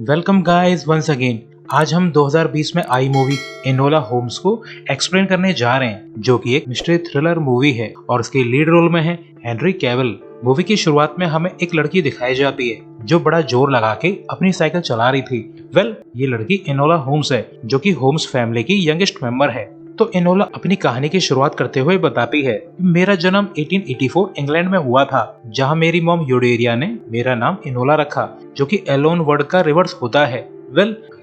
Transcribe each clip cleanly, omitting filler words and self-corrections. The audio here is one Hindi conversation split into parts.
Welcome guys once again. आज हम 2020 में आई मूवी एनोला होम्स को एक्सप्लेन करने जा रहे हैं, जो कि एक मिस्ट्री थ्रिलर मूवी है और इसके लीड रोल में है हेनरी कैविल। मूवी की शुरुआत में हमें एक लड़की दिखाई जाती है जो बड़ा जोर लगा के अपनी साइकिल चला रही थी। ये लड़की एनोला होम्स है, जो कि होम्स फैमिली की यंगेस्ट मेंबर है। तो एनोला अपनी कहानी की शुरुआत करते हुए बताती है, मेरा जन्म 1884 इंग्लैंड में हुआ था, जहां मेरी मॉम यूडेरिया ने मेरा नाम एनोला रखा, जो कि एलोन वर्ड का रिवर्स होता है।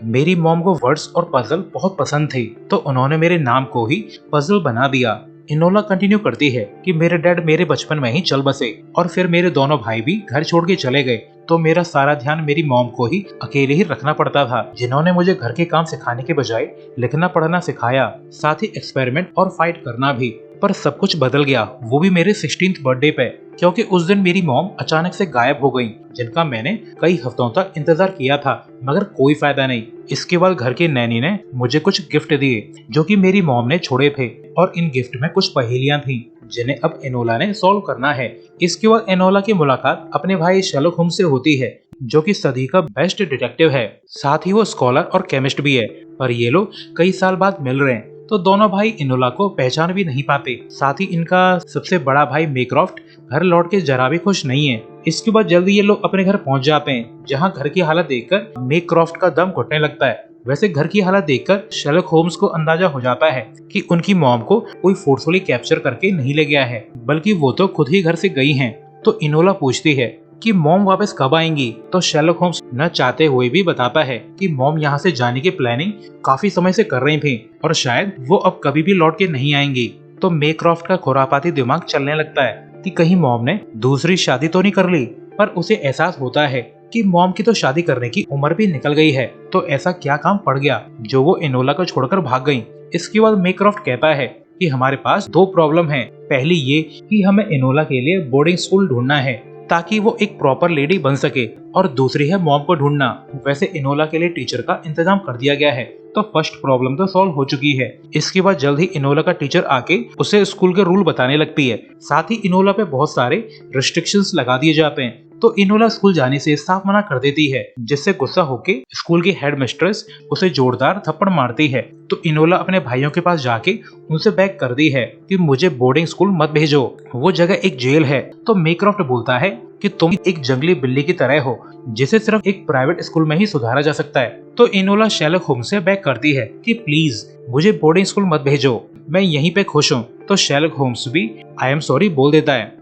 मेरी मॉम को वर्ड्स और पजल बहुत पसंद थे, तो उन्होंने मेरे नाम को ही पजल बना दिया। इनोला कंटिन्यू करती है कि मेरे डैड मेरे बचपन में ही चल बसे और फिर मेरे दोनों भाई भी घर छोड़ के चले गए, तो मेरा सारा ध्यान मेरी मॉम को ही अकेले ही रखना पड़ता था, जिन्होंने मुझे घर के काम सिखाने के बजाय लिखना पढ़ना सिखाया, साथ ही एक्सपेरिमेंट और फाइट करना भी। पर सब कुछ बदल गया, वो भी मेरे 16th बर्थडे पे, क्योंकि उस दिन मेरी मॉम अचानक से गायब हो गई, जिनका मैंने कई हफ्तों तक इंतजार किया था, मगर कोई फायदा नहीं। इसके बाद घर के नैनी ने मुझे कुछ गिफ्ट दिए, जो कि मेरी मॉम ने छोड़े थे, और इन गिफ्ट में कुछ पहेलियां थी जिन्हें अब एनोला ने सॉल्व करना है। इसके बाद एनोला की मुलाकात अपने भाई शेरलॉक होम्स से होती है, जो कि सदी का बेस्ट डिटेक्टिव है, साथ ही वो स्कॉलर और केमिस्ट भी है। पर ये लोग कई साल बाद मिल रहे हैं, तो दोनों भाई एनोला को पहचान भी नहीं पाते। साथ ही इनका सबसे बड़ा भाई मेक्रॉफ्ट घर लौट के जरा भी खुश नहीं है। इसके बाद जल्दी ये लोग अपने घर पहुंच जाते हैं, जहां घर की हालत देखकर मेक्रॉफ्ट का दम घुटने लगता है। वैसे घर की हालत देखकर शेरलॉक होम्स को अंदाजा हो जाता है कि उनकी मॉम को कोई फोर्सफुली कैप्चर करके नहीं ले गया है, बल्कि वो तो खुद ही घर से गई हैं। तो एनोला पूछती है कि मॉम वापस कब आएंगी, तो शेरलॉक होम्स न चाहते हुए भी बताता है कि मॉम यहाँ से जाने की प्लानिंग काफी समय से कर रही थी और शायद वो अब कभी भी लौट के नहीं आएंगी। तो मेक्रॉफ्ट का खुरापाती दिमाग चलने लगता है कि कहीं मॉम ने दूसरी शादी तो नहीं कर ली, पर उसे एहसास होता है कि मॉम की तो शादी करने की उम्र भी निकल गई है, तो ऐसा क्या काम पड़ गया जो वो एनोला को छोड़कर भाग गई। इसके बाद मेक्रॉफ्ट कहता है कि हमारे पास दो प्रॉब्लम है। पहली ये कि हमें एनोला के लिए बोर्डिंग स्कूल ढूंढना है ताकि वो एक प्रॉपर लेडी बन सके, और दूसरी है मॉम को ढूंढना। वैसे एनोला के लिए टीचर का इंतजाम कर दिया गया है, तो फर्स्ट प्रॉब्लम तो सॉल्व हो चुकी है। इसके बाद जल्द ही एनोला का टीचर आके उसे स्कूल के रूल बताने लगती है। साथ ही एनोला पे बहुत सारे रिस्ट्रिक्शंस लगा दिए जाते हैं, तो एनोला स्कूल जाने से साफ मना कर देती है, जिससे गुस्सा होके स्कूल की हेड मिस्ट्रेस उसे जोरदार थप्पड़ मारती है। तो एनोला अपने भाइयों के पास जाके उनसे बेग कर दी है कि मुझे बोर्डिंग स्कूल मत भेजो, वो जगह एक जेल है। तो मेक्रॉफ्ट बोलता है कि तुम एक जंगली बिल्ली की तरह हो, जिसे सिर्फ एक प्राइवेट स्कूल में ही सुधारा जा सकता है। तो एनोला शेरलॉक होम्स से बेग करती है कि प्लीज मुझे बोर्डिंग स्कूल मत भेजो, मैं यहीं पे खुश हूँ। तो शेरलॉक होम्स भी आई एम सॉरी बोल देता है।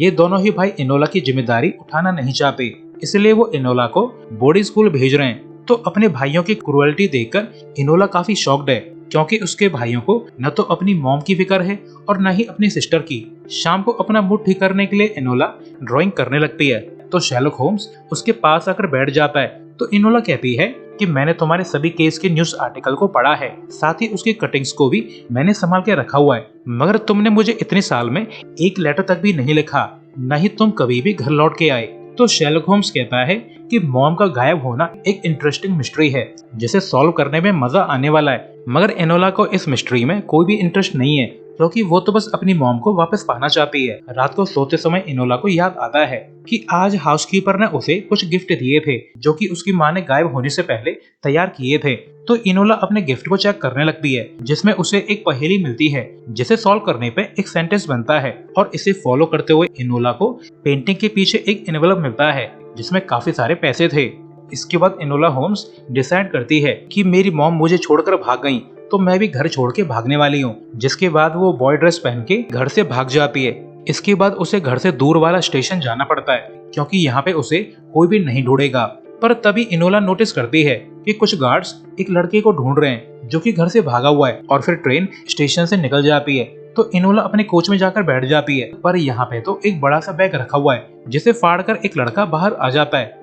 ये दोनों ही भाई एनोला की जिम्मेदारी उठाना नहीं चाहते, इसलिए वो एनोला को बोर्डिंग स्कूल भेज रहे हैं। तो अपने भाइयों की क्रूएल्टी देखकर एनोला काफी शॉक्ड है, क्योंकि उसके भाइयों को न तो अपनी मॉम की फिक्र है और न ही अपनी सिस्टर की। शाम को अपना मूड ठीक करने के लिए एनोला ड्राइंग करने लगती है, तो शेरलॉक होम्स उसके पास आकर बैठ जाता है। तो एनोला कहती है कि मैंने तुम्हारे सभी केस के न्यूज आर्टिकल को पढ़ा है, साथ ही उसकी कटिंग्स को भी मैंने संभाल के रखा हुआ है, मगर तुमने मुझे इतने साल में एक लेटर तक भी नहीं लिखा, न ही तुम कभी भी घर लौट के आए। तो शेरलॉक होम्स कहता है कि मॉम का गायब होना एक इंटरेस्टिंग मिस्ट्री है, जिसे सॉल्व करने में मजा आने वाला है। मगर एनोला को इस मिस्ट्री में कोई भी इंटरेस्ट नहीं है, क्योंकि वो तो बस अपनी मॉम को वापस पाना चाहती है। रात को सोते समय एनोला को याद आता है कि आज हाउसकीपर ने उसे कुछ गिफ्ट दिए थे, जो कि उसकी माँ ने गायब होने से पहले तैयार किए थे। तो एनोला अपने गिफ्ट को चेक करने लगती है, जिसमें उसे एक पहेली मिलती है, जिसे सॉल्व करने पे एक सेंटेंस बनता है, और इसे फॉलो करते हुए एनोला को पेंटिंग के पीछे एक एनवेलप मिलता है, जिसमें काफी सारे पैसे थे। इसके बाद एनोला होम्स डिसाइड करती है कि मेरी मॉम मुझे छोड़कर भाग गई, तो मैं भी घर छोड़ के भागने वाली हूँ। जिसके बाद वो बॉय ड्रेस पहन के घर से भाग जाती है। इसके बाद उसे घर से दूर वाला स्टेशन जाना पड़ता है, क्योंकि यहाँ पे उसे कोई भी नहीं ढूंढेगा। पर तभी एनोला नोटिस करती है कि कुछ गार्ड्स एक लड़के को ढूंढ रहे हैं, जो कि घर से भागा हुआ है, और फिर ट्रेन स्टेशन से निकल जाती है। तो एनोला अपने कोच में जाकर बैठ जाती है, पर यहाँ पे तो एक बड़ा सा बैग रखा हुआ है, जिसे फाड़कर एक लड़का बाहर आ जाता है।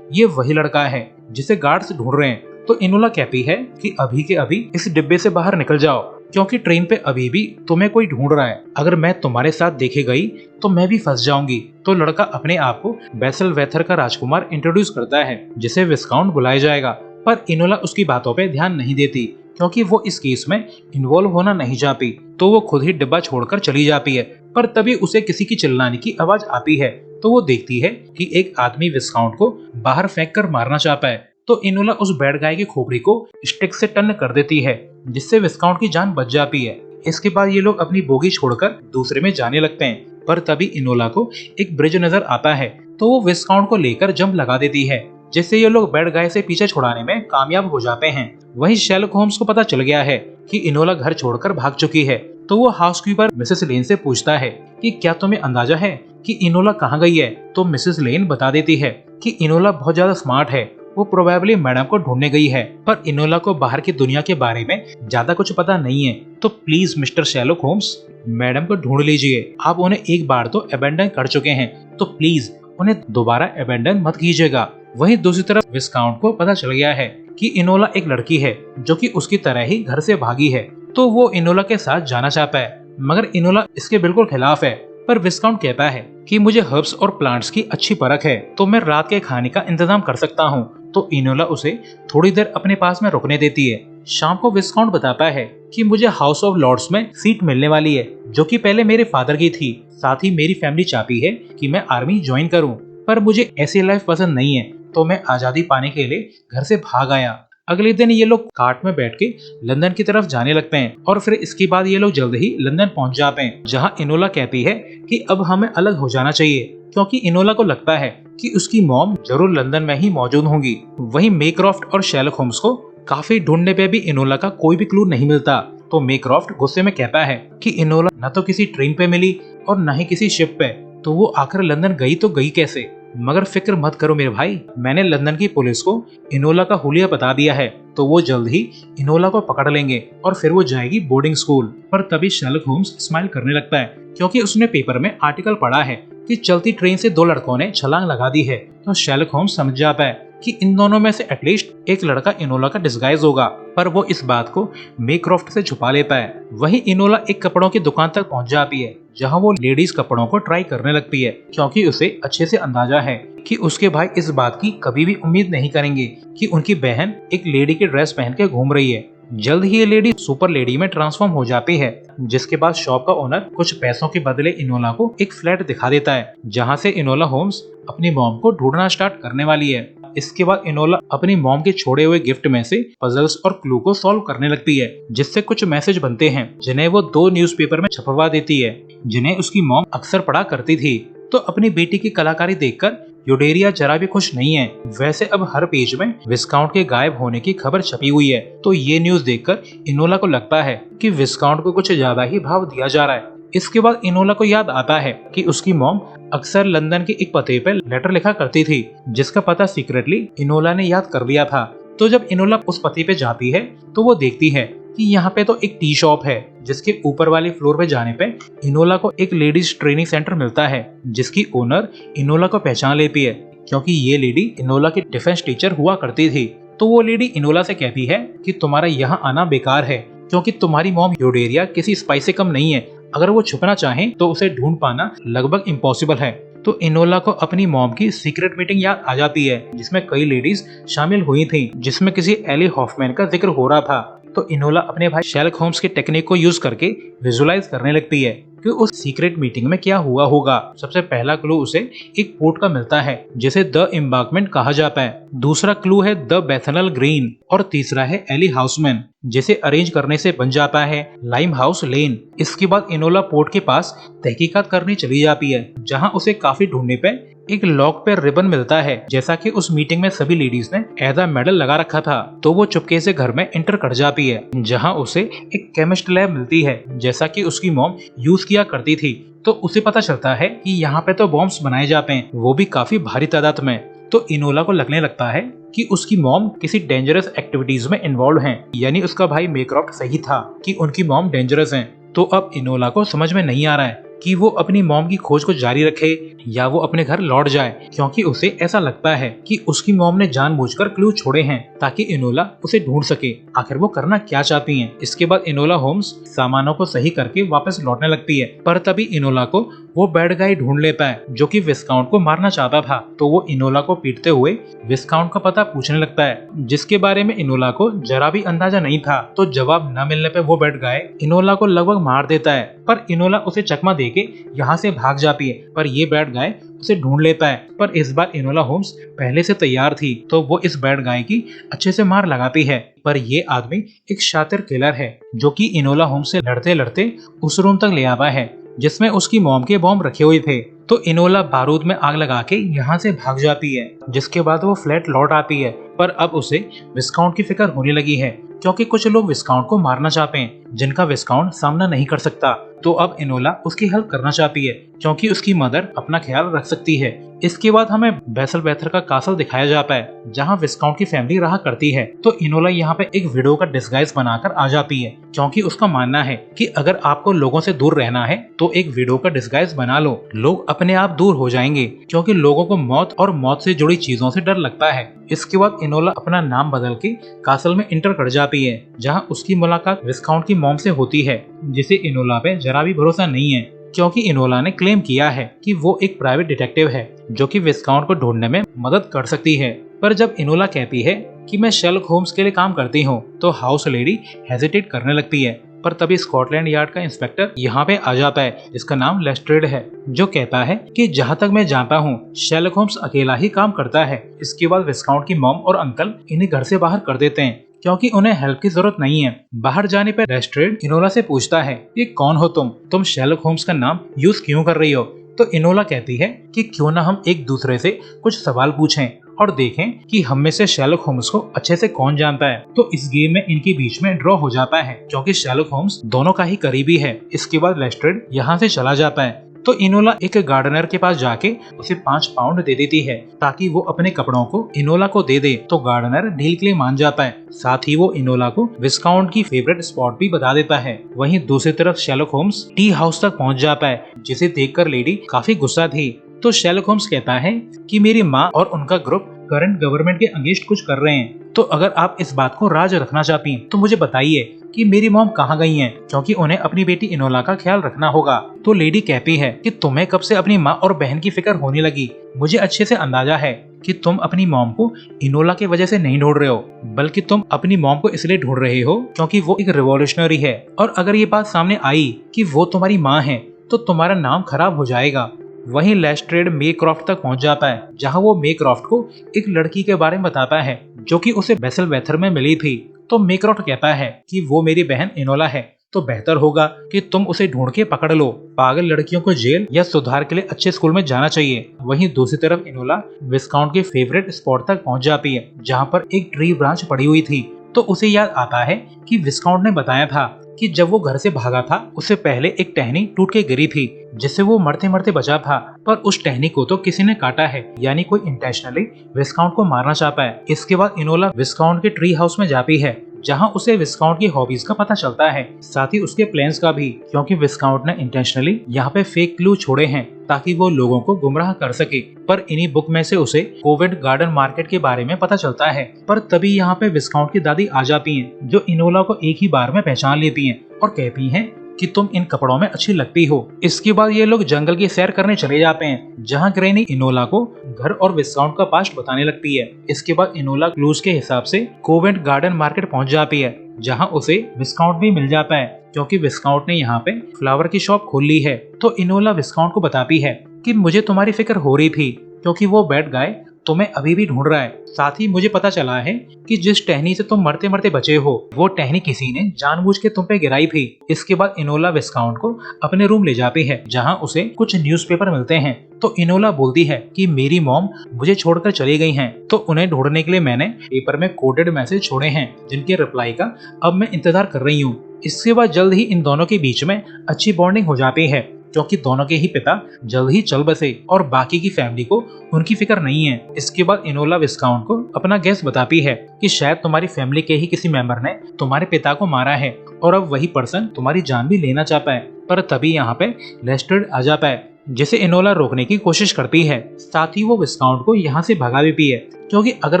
ये वही लड़का है जिसे गार्ड्स ढूंढ रहे हैं। तो एनोला कहती है कि अभी के अभी इस डिब्बे से बाहर निकल जाओ, क्योंकि ट्रेन पे अभी भी तुम्हें कोई ढूंढ रहा है। अगर मैं तुम्हारे साथ देखे गई तो मैं भी फंस जाऊंगी। तो लड़का अपने आप को बेसल वेथर का राजकुमार इंट्रोड्यूस करता है, जिसे विस्काउंट बुलाया जाएगा। पर एनोला उसकी बातों पे ध्यान नहीं देती, क्योंकि वो इस केस में इन्वॉल्व होना नहीं चाहती। तो वो खुद ही डिब्बा छोड़कर चली जाती है। पर तभी उसे किसी की चिल्लाने की आवाज आती है, तो वो देखती है कि एक आदमी विस्काउंट को बाहर फेंक कर मारना चाहता है। तो इनोला उस बैड गाय की खोपड़ी को स्टिक से टर्न कर देती है, जिससे विस्काउंट की जान बच जाती है। इसके बाद ये लोग अपनी बोगी छोड़कर दूसरे में जाने लगते हैं, पर तभी इनोला को एक ब्रिज नजर आता है, तो वो विस्काउंट को लेकर जंप लगा देती है, जिससे ये लोग बैड गाय से पीछे छुड़ाने में कामयाब हो जाते हैं। वहीं शेरलॉक होम्स को पता चल गया है कि इनोला घर छोड़कर भाग चुकी है, तो वो हाउसकीपर मिसेस लेन से पूछता है कि क्या तुम्हें अंदाजा है कि इनोला कहाँ गई है। तो मिसेस लेन बता देती है कि इनोला बहुत ज्यादा स्मार्ट है, वो प्रोबेबली मैडम को ढूंढने गई है, पर इनोला को बाहर की दुनिया के बारे में ज्यादा कुछ पता नहीं है। तो please mister Sherlock Holmes, madam को ढूंढ लीजिए। आप उन्हें एक बार तो अबेंडन कर चुके हैं, तो प्लीज उन्हें दोबारा अबेंडन मत कीजिएगा। वहीं दूसरी तरफ विस्काउंट को पता चल गया है कि इनोला एक लड़की है जो कि उसकी तरह ही घर से भागी है, तो वो इनोला के साथ जाना चाहता है, मगर इनोला इसके बिल्कुल खिलाफ है। पर विस्काउंट कहता है कि मुझे हर्ब्स और प्लांट्स की अच्छी परख है, तो मैं रात के खाने का इंतजाम कर सकता हूँ। तो इनोला उसे थोड़ी देर अपने पास में रुकने देती है। शाम को विस्काउंट बताता है कि मुझे हाउस ऑफ लॉर्ड्स में सीट मिलने वाली है, जो कि पहले मेरे फादर की थी। साथ ही मेरी फैमिली चाहती है कि मैं आर्मी ज्वाइन करूं, पर मुझे ऐसी लाइफ पसंद नहीं है, तो मैं आजादी पाने के लिए घर से भाग आया। अगले दिन ये लोग कार्ट में बैठ के लंदन की तरफ जाने लगते हैं, और फिर इसके बाद ये लोग जल्द ही लंदन पहुंच जाते हैं, जहां इनोला कहती है कि अब हमें अलग हो जाना चाहिए, क्योंकि इनोला को लगता है कि उसकी मॉम जरूर लंदन में ही मौजूद होंगी। वहीं मेक्रॉफ्ट और शेरलॉक होम्स को काफी ढूंढने पे भी इनोला का कोई भी क्लू नहीं मिलता। तो मेक्रॉफ्ट गुस्से में कहता है कि इनोला न तो किसी ट्रेन पे मिली और न ही किसी शिप पे, तो वो आखिर लंदन गई तो गई कैसे। मगर फिक्र मत करो मेरे भाई, मैंने लंदन की पुलिस को इनोला का हुलिया बता दिया है, तो वो जल्द ही इनोला को पकड़ लेंगे और फिर वो जाएगी बोर्डिंग स्कूल। पर तभी शेरलॉक होम्स स्माइल करने लगता है, क्योंकि उसने पेपर में आर्टिकल पढ़ा है कि चलती ट्रेन से 2 लड़कों ने छलांग लगा दी है। तो शेरलॉक होम्स समझ जाता है कि इन दोनों में से एटलीस्ट एक लड़का इनोला का डिस्गाइज होगा, पर वो इस बात को मेक्रॉफ्ट से छुपा लेता है। वहीं इनोला एक कपड़ों की दुकान तक पहुंच जाती है, जहां वो लेडीज कपड़ों को ट्राई करने लगती है, क्योंकि उसे अच्छे से अंदाजा है कि उसके भाई इस बात की कभी भी उम्मीद नहीं करेंगे कि उनकी बहन एक लेडी की ड्रेस पहन के घूम रही है। जल्द ही ये लेडी सुपर लेडी में ट्रांसफॉर्म हो जाती है, जिसके बाद शॉप का ओनर कुछ पैसों के बदले इनोला को एक फ्लैट दिखा देता है, जहां से इनोला होम्स अपनी मॉम को ढूंढना स्टार्ट करने वाली है। इसके बाद इनोला अपनी मॉम के छोड़े हुए गिफ्ट में से पजल्स और क्लू को सॉल्व करने लगती है, जिससे कुछ मैसेज बनते हैं, जिन्हें वो 2 न्यूज़पेपर में छपवा देती है, जिन्हें उसकी मॉम अक्सर पढ़ा करती थी। तो अपनी बेटी की कलाकारी देखकर यूडेरिया जरा भी खुश नहीं है। वैसे अब हर पेज में विस्काउंट के गायब होने की खबर छपी हुई है, तो ये न्यूज देखकर इनोला को लगता है कि विस्काउंट को कुछ ज्यादा ही भाव दिया जा रहा है। इसके बाद इनोला को याद आता है कि उसकी मॉम अक्सर लंदन के एक पते पे लेटर लिखा करती थी, जिसका पता सीक्रेटली इनोला ने याद कर लिया था। तो जब इनोला उस पते पे जाती है, तो वो देखती है कि यहाँ पे तो एक टी शॉप है, जिसके ऊपर वाले फ्लोर पे जाने पे इनोला को एक लेडीज ट्रेनिंग सेंटर मिलता है, जिसकी ओनर इनोला को पहचान लेती है, क्योंकि ये लेडी इनोला की डिफेंस टीचर हुआ करती थी। तो वो लेडी इनोला से कहती है कि तुम्हारा यहाँ आना बेकार है, क्योंकि तुम्हारी मॉम यूडेरिया किसी स्पाई से कम नहीं है। अगर वो छुपना चाहे तो उसे ढूंढ पाना लगभग इम्पॉसिबल है। तो इनोला को अपनी मॉम की सीक्रेट मीटिंग याद आ जाती है, जिसमें कई लेडीज शामिल हुई थी, जिसमें किसी एली हॉफमैन का जिक्र हो रहा था। तो इनोला अपने भाई शेरलॉक होम्स की टेक्निक को यूज करके विजुलाइज करने लगती है कि उस सीक्रेट मीटिंग में क्या हुआ होगा। सबसे पहला क्लू उसे एक पोर्ट का मिलता है, जिसे द एम्बार्कमेंट कहा जाता है। दूसरा क्लू है द बेथनल ग्रीन, और तीसरा है एली हाउसमैन, जिसे अरेंज करने से बन जाता है लाइम हाउस लेन। इसके बाद इनोला पोर्ट के पास तहकीकात करने चली जाती है, जहां उसे काफी ढूंढने पे एक लॉक पे रिबन मिलता है, जैसा कि उस मीटिंग में सभी लेडीज ने एज मेडल लगा रखा था। तो वो चुपके से घर में एंटर कर जाती है, जहां उसे एक केमिस्ट लैब मिलती है, जैसा कि उसकी मॉम यूज किया करती थी। तो उसे पता चलता है कि यहाँ पे तो बॉम्ब्स बनाए जाते हैं, वो भी काफी भारी तादाद में। तो इनोला को लगने लगता है कि उसकी मॉम किसी डेंजरस एक्टिविटीज में इन्वॉल्व हैं, यानी उसका भाई मेक्रॉफ्ट सही था कि उनकी मॉम डेंजरस हैं। तो अब इनोला को समझ में नहीं आ रहा है कि वो अपनी मॉम की खोज को जारी रखे या वो अपने घर लौट जाए, क्योंकि उसे ऐसा लगता है कि उसकी मॉम ने जानबूझकर क्लू छोड़े हैं ताकि इनोला उसे ढूंढ सके। आखिर वो करना क्या चाहती हैं। इसके बाद इनोला होम्स सामानों को सही करके वापस लौटने लगती है, पर तभी इनोला को वो बैड गाय ढूंढ लेता है जो कि विस्काउंट को मारना चाहता था। तो वो इनोला को पीटते हुए विस्काउंट का पता पूछने लगता है, जिसके बारे में इनोला को जरा भी अंदाजा नहीं था। तो जवाब न मिलने पे वो बैड गाय इनोला को लगभग मार देता है, पर इनोला उसे चकमा देके यहाँ से भाग जाती है। पर ये बैड गाय उसे ढूंढ लेता है, पर इस बार इनोला होम्स पहले से तैयार थी, तो वो इस बैड गाय की अच्छे से मार लगाती है। पर ये आदमी एक शातिर किलर है जो कि इनोला होम्स से लड़ते लड़ते उस रूम तक ले आता है जिसमें उसकी मॉम के बॉम्ब रखे हुए थे। तो इनोला बारूद में आग लगा के यहाँ से भाग जाती है, जिसके बाद वो फ्लैट लौट आती है। पर अब उसे विस्काउंट की फिक्र होने लगी है, क्योंकि कुछ लोग विस्काउंट को मारना चाहते हैं जिनका विस्काउंट सामना नहीं कर सकता। तो अब इनोला उसकी हेल्प करना चाहती है, क्योंकि उसकी मदर अपना ख्याल रख सकती है। इसके बाद हमें बैसलवेथर का कासल दिखाया जाता है, जहाँ विस्काउंट की फैमिली रहा करती है। तो इनोला यहाँ पे एक विडो का डिस्गाइज बनाकर आ जाती है, क्योंकि उसका मानना है कि अगर आपको लोगों से दूर रहना है तो एक विडो का डिस्गाइज बना लो, लोग अपने आप दूर हो जाएंगे, क्योंकि लोगों को मौत और मौत से जुड़ी चीजों से डर लगता है। इसके बाद इनोला अपना नाम बदल के कासल में इंटर कर जाती है, जहाँ उसकी मुलाकात विस्काउंट की मॉम से होती है, जिसे इनोला पे जरा भी भरोसा नहीं है, क्योंकि इनोला ने क्लेम किया है कि वो एक प्राइवेट डिटेक्टिव है जो कि विस्काउंट को ढूंढने में मदद कर सकती है। पर जब इनोला कहती है कि मैं शेरलॉक होम्स के लिए काम करती हूँ, तो हाउस लेडी हेजिटेट करने लगती है। पर तभी स्कॉटलैंड यार्ड का इंस्पेक्टर यहाँ पे आ जाता है, जिसका नाम लेस्ट्रेड है, जो कहता है कि जहाँ तक मैं जानता हूँ शेरलॉक होम्स अकेला ही काम करता है। इसके बाद विस्काउंट की मॉम और अंकल इन्हें घर से बाहर कर देते हैं, क्योंकि उन्हें हेल्प की जरूरत नहीं है। बाहर जाने पर लेस्ट्रेड इनोला से पूछता है कि कौन हो तुम शेरलॉक होम्स का नाम यूज क्यों कर रही हो। तो इनोला कहती है कि क्यों ना हम एक दूसरे से कुछ सवाल पूछें और देखें कि हम में से शेरलॉक होम्स को अच्छे से कौन जानता है। तो इस गेम में इनके बीच में ड्रॉ हो जाता है, क्योंकि शेरलॉक होम्स दोनों का ही करीबी है। इसके बाद लेस्ट्रेड यहाँ से चला जाता है। तो इनोला एक गार्डनर के पास जाके उसे 5 पाउंड दे देती है ताकि वो अपने कपड़ों को इनोला को दे दे। तो गार्डनर डील के लिए मान जाता है, साथ ही वो इनोला को विस्काउंट की फेवरेट स्पॉट भी बता देता है। वहीं दूसरी तरफ शेरलॉक होम्स टी हाउस तक पहुंच जाता है, जिसे देखकर लेडी काफी गुस्सा थी। तो शेरलॉक होम्स कहता है कि मेरी माँ और उनका ग्रुप करंट गवर्नमेंट के अगेंस्ट कुछ कर रहे हैं, तो अगर आप इस बात को राज रखना चाहती हैं तो मुझे बताइए कि मेरी मॉम कहाँ गई हैं, क्योंकि उन्हें अपनी बेटी इनोला का ख्याल रखना होगा। तो लेडी कहती है कि तुम्हें कब से अपनी माँ और बहन की फिक्र होने लगी। मुझे अच्छे से अंदाजा है कि तुम अपनी मॉम को इनोला की वजह से नहीं ढूंढ रहे हो, बल्कि तुम अपनी मॉम को इसलिए ढूंढ रहे हो क्योंकि वो एक रिवॉल्यूशनरी है, और अगर ये बात सामने आई कि वो तुम्हारी माँ है तो तुम्हारा नाम खराब हो जाएगा। वहीं लेस्ट्रेड मेक्रॉफ्ट तक पहुंच जाता है, जहां वो मेक्रॉफ्ट को एक लड़की के बारे में बताता है जो कि उसे बैसलवेथर में मिली थी। तो मेक्रॉफ्ट कहता है कि वो मेरी बहन इनोला है, तो बेहतर होगा कि तुम उसे ढूंढ के पकड़ लो। पागल लड़कियों को जेल या सुधार के लिए अच्छे स्कूल में जाना चाहिए। वहीं दूसरी तरफ इनोला विस्काउंट के फेवरेट स्पॉट तक पहुंच जाती है, जहाँ पर एक ट्री ब्रांच पड़ी हुई थी। तो उसे याद आता है कि विस्काउंट ने बताया था कि जब वो घर से भागा था उससे पहले एक टहनी टूट के गिरी थी, जिससे वो मरते मरते बचा था। पर उस टहनी को तो किसी ने काटा है, यानी कोई इंटेंशनली विस्काउंट को मारना चाहता है। इसके बाद इनोला विस्काउंट के ट्री हाउस में जाती है, जहां उसे विस्काउंट की हॉबीज का पता चलता है, साथ ही उसके प्लान्स का भी, क्योंकि विस्काउंट ने इंटेंशनली यहाँ पे फेक क्लू छोड़े हैं ताकि वो लोगों को गुमराह कर सके। पर इन्हीं बुक में से उसे कोवेंट गार्डन मार्केट के बारे में पता चलता है। पर तभी यहाँ पे विस्काउंट की दादी आ जाती हैं, जो इनोला को एक ही बार में पहचान लेती हैं और कहती हैं कि तुम इन कपड़ों में अच्छी लगती हो। इसके बाद ये लोग जंगल की सैर करने चले जाते हैं, जहाँ ग्रैनी इनोला को घर और विस्काउंट का पास्ट बताने लगती है। इसके बाद इनोला क्लूज के हिसाब से कोवेंट गार्डन मार्केट पहुंच जाती है, जहाँ उसे विस्काउंट भी मिल जाता है, क्योंकि विस्काउंट ने यहाँ पे फ्लावर की शॉप खोल ली है। तो इनोला विस्काउंट को बताती है कि मुझे तुम्हारी फिक्र हो रही थी, क्योंकि वो बैड गाय तुम्हें अभी भी ढूंढ रहा है। साथ ही मुझे पता चला है कि जिस टहनी से तुम मरते मरते बचे हो, वो टहनी किसी ने जानबूझ के तुम पे गिराई थी। इसके बाद इनोला विस्काउंट को अपने रूम ले जाती है, जहां उसे कुछ न्यूज़पेपर मिलते हैं। तो इनोला बोलती है कि मेरी मॉम मुझे छोड़कर चली गई हैं, तो उन्हें ढूंढने के लिए मैंने पेपर में कोडेड मैसेज छोड़े हैं, जिनके रिप्लाई का अब मैं इंतजार कर रही हूँ। इसके बाद जल्द ही इन दोनों के बीच में अच्छी बॉन्डिंग हो जाती है, क्योंकि दोनों के ही पिता जल्द ही चल बसे और बाकी की फैमिली को उनकी फिक्र नहीं है। इसके बाद इनोला विस्काउंट को अपना गेस बताती है कि शायद तुम्हारी फैमिली के ही किसी मेंबर ने तुम्हारे पिता को मारा है और अब वही पर्सन तुम्हारी जान भी लेना चाहता है। पर तभी यहाँ पे लेस्ट्रेड आ जाता है, जिसे इनोला रोकने की कोशिश करती है। साथ ही वो विस्काउंट को यहाँ से भगा भी है, क्योंकि अगर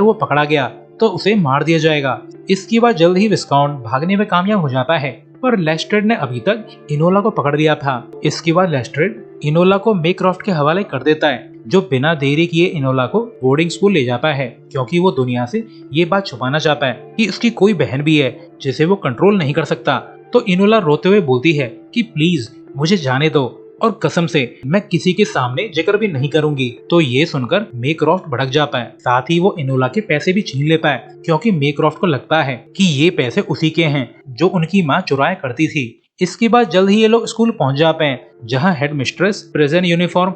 वो पकड़ा गया तो उसे मार दिया जाएगा। इसके बाद जल्द ही विस्काउंट भागने में कामयाब हो जाता है, पर लेस्ट्रेड ने अभी तक इनोला को पकड़ लिया था। इसके बाद लेस्ट्रेड इनोला को मेक्रॉफ्ट के हवाले कर देता है, जो बिना देरी किए इनोला को बोर्डिंग स्कूल ले जाता है, क्योंकि वो दुनिया से ये बात छुपाना चाहता है कि उसकी कोई बहन भी है जिसे वो कंट्रोल नहीं कर सकता। तो इनोला रोते हुए बोलती है कि प्लीज मुझे जाने दो, और कसम से मैं किसी के सामने जिक्र भी नहीं करूंगी। तो ये सुनकर मेक्रॉफ्ट भड़क जाता है। साथ ही वो इनोला के पैसे भी छीन लेता है, क्योंकि मेक्रॉफ्ट को लगता है कि ये पैसे उसी के हैं जो उनकी माँ चुराया करती थी। इसके बाद जल्द ही ये लोग स्कूल पहुंच जाते हैं, जहां head mistress present uniform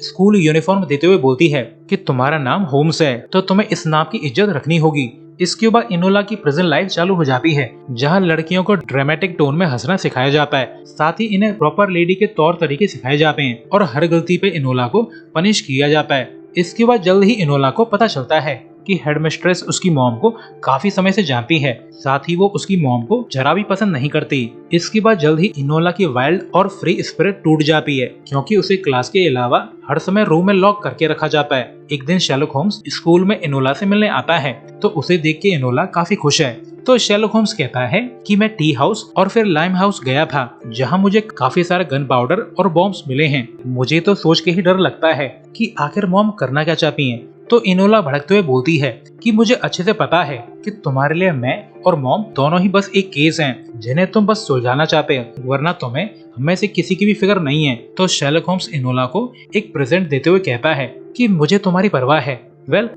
school uniform देते हुए बोलती है कि तुम्हारा नाम होम्स है, तो तुम्हें इस नाम की इज्जत रखनी होगी। इसके बाद इनोला की प्रेजेंट लाइफ चालू हो जाती है, जहां लड़कियों को ड्रामेटिक टोन में हंसना सिखाया जाता है। साथ ही इन्हें प्रॉपर लेडी के तौर तरीके सिखाए जाते हैं और हर गलती पे इनोला को पनिश किया जाता है। इसके बाद जल्द ही इनोला को पता चलता है कि हेडमिस्ट्रेस उसकी मॉम को काफी समय से जानती है। साथ ही वो उसकी मॉम को जरा भी पसंद नहीं करती। इसके बाद जल्द ही इनोला की वाइल्ड और फ्री स्पिरिट टूट जाती है, क्योंकि उसे क्लास के अलावा हर समय रूम में लॉक करके रखा जाता है। एक दिन शेरलॉक होम्स स्कूल में इनोला से मिलने आता है, तो उसे देख के इनोला काफी खुश है। तो शेरलॉक होम्स कहता है कि मैं टी हाउस और फिर लाइम हाउस गया था, जहां मुझे काफी सारे गन पाउडर और बॉम्ब्स मिले हैं। मुझे तो सोच के ही डर लगता है कि आखिर मॉम करना क्या चाहती हैं। तो इनोला भड़कते हुए बोलती है कि मुझे अच्छे से पता है कि तुम्हारे लिए मैं और मॉम दोनों ही बस एक केस हैं, जिन्हें तुम बस सुलझाना चाहते हो, वरना तुम्हें हमें से किसी की भी फिक्र नहीं है। तो शेरलॉक होम्स इनोला को एक प्रेजेंट देते हुए कहता है कि मुझे तुम्हारी परवाह है।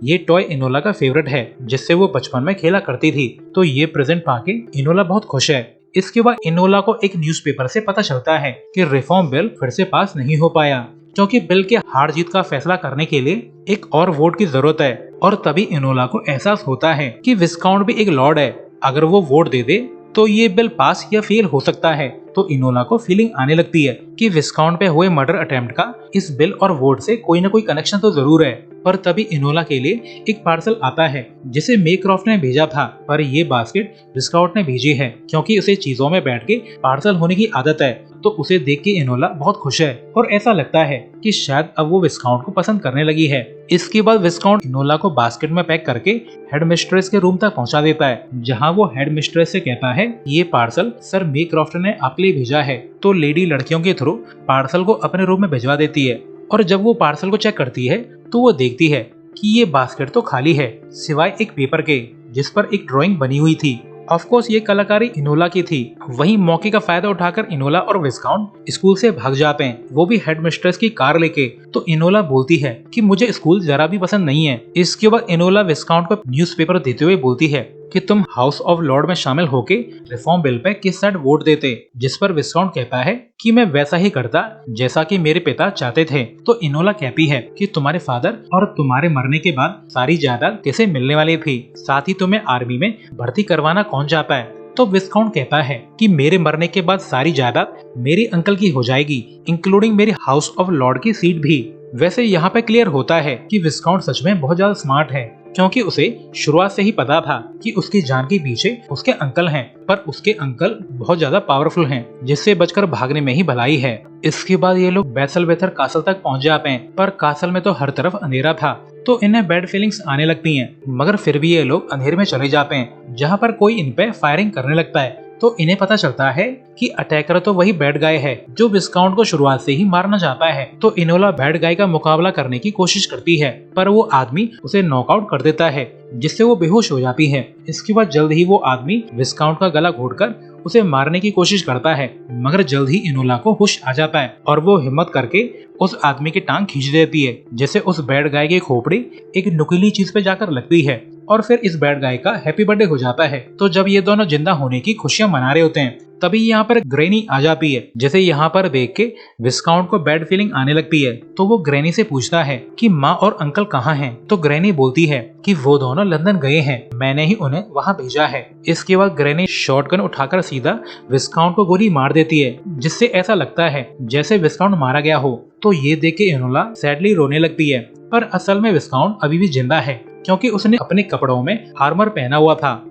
ये टॉय इनोला का फेवरेट है, जिससे वो बचपन में खेला करती थी। तो ये प्रेजेंट पाके इनोला बहुत खुश है। इसके बाद इनोला को एक न्यूज़पेपर से पता चलता है कि रिफॉर्म बिल फिर से पास नहीं हो पाया, क्योंकि बिल के हार जीत का फैसला करने के लिए एक और वोट की जरूरत है। और तभी इनोला को एहसास होता है कि विस्काउंट भी एक लॉर्ड है, अगर वो वोट दे दे तो ये बिल पास या फेल हो सकता है। तो इनोला को फीलिंग आने लगती है कि विस्काउंट पे हुए मर्डर अटेम्प्ट का इस बिल और वोट से कोई न कोई कनेक्शन तो जरूर है। पर तभी इनोला के लिए एक पार्सल आता है, जिसे मेक्रॉफ्ट ने भेजा था, पर ये बास्केट विस्काउंट ने भेजी है, क्योंकि उसे चीजों में बैठ के पार्सल होने की आदत है। तो उसे देख के इनोला बहुत खुश है और ऐसा लगता है कि शायद अब वो विस्काउंट को पसंद करने लगी है। इसके बाद विस्काउंट इनोला को बास्केट में पैक करके हेडमिस्ट्रेस के रूम तक पहुंचा देता है, जहां वो हेडमिस्ट्रेस से कहता है ये पार्सल सर मेक्रॉफ्ट ने आपके लिए भेजा है। तो लेडी लड़कियों के थ्रू पार्सल को अपने रूम में भिजवा देती है, और जब वो पार्सल को चेक करती है तो वो देखती है कि ये बास्केट तो खाली है, सिवाय एक पेपर के जिस पर एक ड्राइंग बनी हुई थी। ऑफ कोर्स ये कलाकारी इनोला की थी। वहीं मौके का फायदा उठाकर इनोला और विस्काउंट स्कूल से भाग जाते हैं, वो भी हेडमिस्ट्रेस की कार लेके। तो इनोला बोलती है कि मुझे स्कूल जरा भी पसंद नहीं है। इसके बाद इनोला विस्काउंट को न्यूज़पेपर देते हुए बोलती है कि तुम हाउस ऑफ लॉर्ड में शामिल होके रिफॉर्म बिल पे किस साइड वोट देते, जिस पर विस्काउंट कहता है कि मैं वैसा ही करता जैसा कि मेरे पिता चाहते थे। तो इनोला कहती है कि तुम्हारे फादर और तुम्हारे मरने के बाद सारी जायदाद कैसे मिलने वाली थी, साथ ही तुम्हें आर्मी में भर्ती करवाना कौन चाहता है। तो विस्काउंट कहता है कि मेरे मरने के बाद सारी जायदाद मेरे अंकल की हो जाएगी, इंक्लूडिंग मेरी हाउस ऑफ लॉर्ड की सीट भी। वैसे यहाँ पे क्लियर होता है कि विस्काउंट सच में बहुत ज्यादा स्मार्ट है, क्योंकि उसे शुरुआत से ही पता था कि उसकी जान के पीछे उसके अंकल हैं, पर उसके अंकल बहुत ज्यादा पावरफुल हैं, जिससे बचकर भागने में ही भलाई है। इसके बाद ये लोग बैसलवेथर कासल तक पहुंच जाते हैं, पर कासल में तो हर तरफ अंधेरा था, तो इन्हें बैड फीलिंग्स आने लगती हैं। मगर फिर भी ये लोग अंधेरे में चले जाते हैं, जहाँ पर कोई इन पे फायरिंग करने लगता है। तो इन्हें पता चलता है कि अटैकर तो वही बैड गाय है जो विस्काउंट को शुरुआत से ही मारना चाहता है। तो इनोला बैड गाय का मुकाबला करने की कोशिश करती है, पर वो आदमी उसे नॉकआउट कर देता है, जिससे वो बेहोश हो जाती है। इसके बाद जल्द ही वो आदमी विस्काउंट का गला घोटकर उसे मारने की कोशिश करता है, मगर जल्द ही इनोला को होश आ जाता है और वो हिम्मत करके उस आदमी की टांग खींच देती है, जिससे उस बैड गाय की खोपड़ी एक नुकीली चीज पे जाकर लगती है, और फिर इस बैड गाय का हैप्पी बर्थडे हो जाता है। तो जब ये दोनों जिंदा होने की खुशियां मना रहे होते हैं, तभी यहाँ पर ग्रैनी आ जाती है, जैसे यहाँ पर देख के विस्काउंट को बैड फीलिंग आने लगती है। तो वो ग्रैनी से पूछता है कि माँ और अंकल कहाँ हैं। तो ग्रैनी बोलती है कि वो दोनों लंदन गए हैं, मैंने ही उन्हें वहाँ भेजा है। इसके बाद ग्रैनी शॉटगन उठाकर सीधा विस्काउंट को गोली मार देती है, जिससे ऐसा लगता है जैसे विस्काउंट मारा गया हो। तो ये देख के इनोला सैडली रोने लगती है, पर असल में विस्काउंट अभी भी जिंदा है, क्योंकि उसने अपने कपड़ों में आर्मर पहना हुआ था।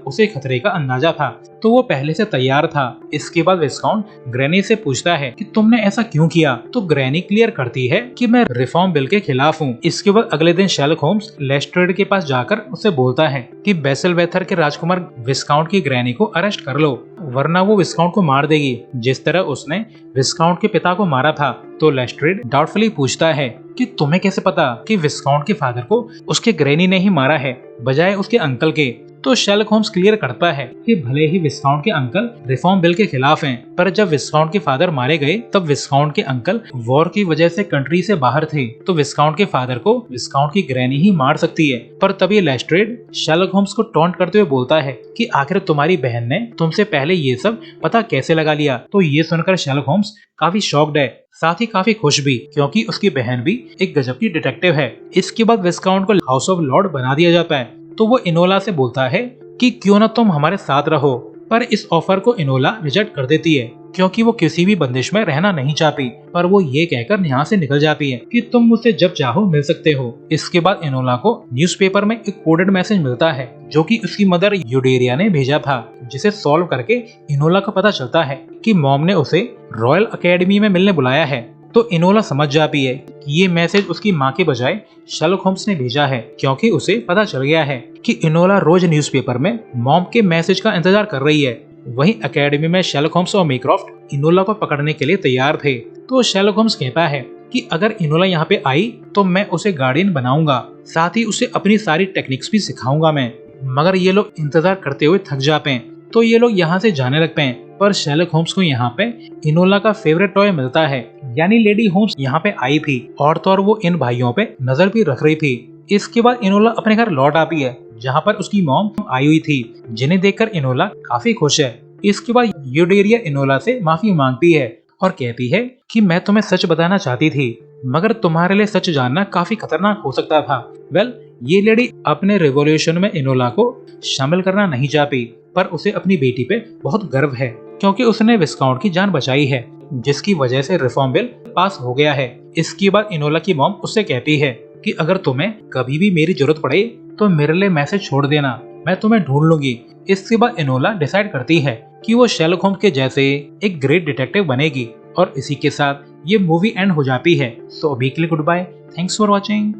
उसे खतरे का अंदाजा था, तो वो पहले से तैयार था। इसके बाद विस्काउंट ग्रैनी से पूछता है कि तुमने ऐसा क्यों किया। तो ग्रैनी क्लियर करती है कि मैं रिफॉर्म बिल के खिलाफ हूँ। इसके बाद अगले दिन शेरलॉक होम्स लेस्ट्रेड के पास जाकर उसे बोलता है कि बैसलवेथर के राजकुमार विस्काउंट की ग्रैनी को अरेस्ट कर लो, वरना वो विस्काउंट को मार देगी जिस तरह उसने विस्काउंट के पिता को मारा था। तो लेस्ट्रेड डाउटफुली पूछता है कि तुम्हें कैसे पता कि विस्काउंट के फादर को उसके ग्रैनी ने ही मारा है बजाय उसके अंकल के। तो शेरलॉक होम्स क्लियर करता है कि भले ही विस्काउंट के अंकल रिफॉर्म बिल के खिलाफ हैं, पर जब विस्काउंट के फादर मारे गए तब विस्काउंट के अंकल वॉर की वजह से कंट्री से बाहर थे, तो विस्काउंट के फादर को विस्काउंट की ग्रैनी ही मार सकती है। पर तभी लेस्ट्रेड शेरलॉक होम्स को टॉन्ट करते हुए बोलता है कि आखिर तुम्हारी बहन ने तुमसे पहले ये सब पता कैसे लगा लिया। तो ये सुनकर शेरलॉक होम्स काफी शॉक्ड है, साथ ही काफी खुश भी, क्योंकि उसकी बहन भी एक गजब की डिटेक्टिव है। इसके बाद विस्काउंट को हाउस ऑफ लॉर्ड बना दिया जाता है। तो वो इनोला से बोलता है कि क्यों ना तुम हमारे साथ रहो, पर इस ऑफर को इनोला रिजेक्ट कर देती है क्योंकि वो किसी भी बंदिश में रहना नहीं चाहती। पर वो ये कहकर यहाँ से निकल जाती है कि तुम मुझसे जब चाहो मिल सकते हो। इसके बाद इनोला को न्यूज़पेपर में एक कोडेड मैसेज मिलता है जो कि उसकी मदर यूडेरिया ने भेजा था, जिसे सॉल्व करके इनोला को पता चलता है कि मॉम ने उसे रॉयल अकेडमी में मिलने बुलाया है। तो इनोला समझ जाती है कि ये मैसेज उसकी माँ के बजाय शेरलॉक होम्स ने भेजा है, क्योंकि उसे पता चल गया है कि इनोला रोज न्यूज़पेपर में मॉम के मैसेज का इंतजार कर रही है। वहीं अकेडमी में शेरलॉक होम्स और मेक्रॉफ्ट इनोला को पकड़ने के लिए तैयार थे। तो शेरलॉक होम्स कहता है कि अगर इनोला यहाँ पे आई तो मैं उसे गार्डियन बनाऊंगा, साथ ही उसे अपनी सारी टेक्निक्स भी सिखाऊंगा मैं। मगर ये लोग इंतजार करते हुए थक जाते हैं, तो ये लोग यहाँ से जाने लगते हैं। पर शेरलॉक होम्स को यहाँ पे इनोला का फेवरेट टॉय मिलता है, यानी लेडी होम्स यहाँ पे आई थी और तो और वो इन भाइयों पे नजर भी रख रही थी। इसके बाद इनोला अपने घर लौट आती है जहाँ पर उसकी मॉम आई हुई थी, जिन्हें देखकर इनोला काफी खुश है। इसके बाद यूडेरिया इनोला से माफी मांगती है और कहती है कि मैं तुम्हें सच बताना चाहती थी, मगर तुम्हारे लिए सच जानना काफी खतरनाक हो सकता था। वेल, ये लेडी अपने रेवोल्यूशन में इनोला को शामिल करना नहीं चाहती, पर उसे अपनी बेटी पे बहुत गर्व है क्योंकि उसने विस्काउंट की जान बचाई है, जिसकी वजह से रिफॉर्म बिल पास हो गया है। इसके बाद इनोला की मॉम उससे कहती है कि अगर तुम्हें कभी भी मेरी जरूरत पड़े तो मेरे लिए मैसेज छोड़ देना, मैं तुम्हें ढूंढ लूंगी। इसके बाद इनोला डिसाइड करती है कि वो शेरलॉक होम्स के जैसे एक ग्रेट डिटेक्टिव बनेगी और इसी के साथ ये मूवी एंड हो जाती है। सो अभी के लिए good bye, thanks for watching.